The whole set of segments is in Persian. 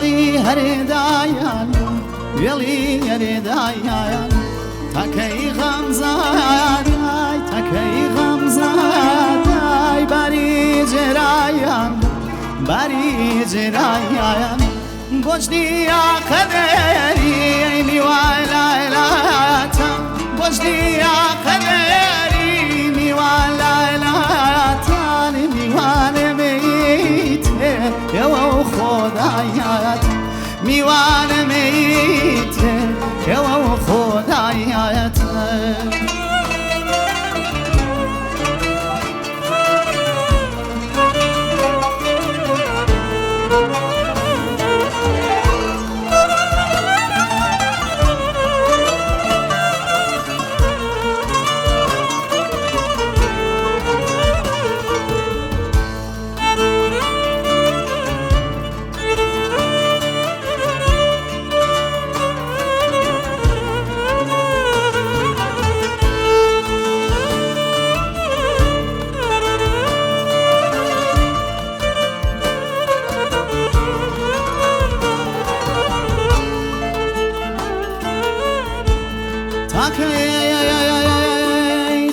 ویلی هردایان ویلی هردایان تکی غمزادای تکی غمزادای بری جرایان بری جرایان بجدی قدری میوالایلاتا بجدی قدری میوالایلاتا میوال میته یو خدایات میوال میته یو خدایات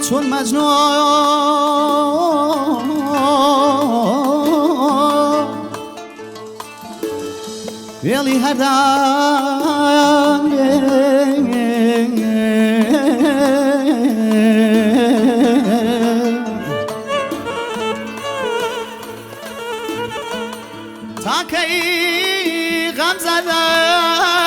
چون مجنون ویلی هر دم تا کی غم زدم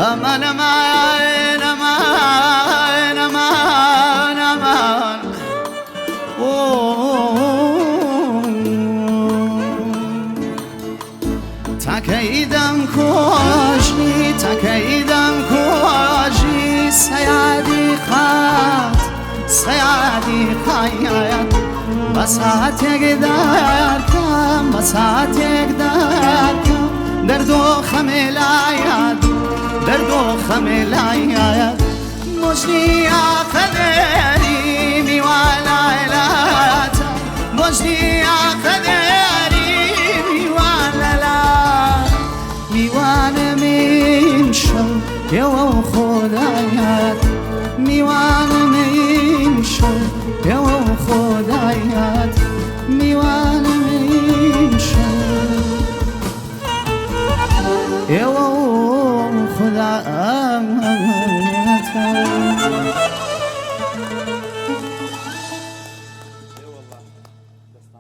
aman aman aman aman aman تکیدم کاشی سیادی خیات بسات یک درکم درد و خمیلاید مجدی قدری میوالایلات مجدی قدری میوالایلات میوانم این شب یو خدایات میوانم این شب یو خدایات میوانم این شب یو خدایات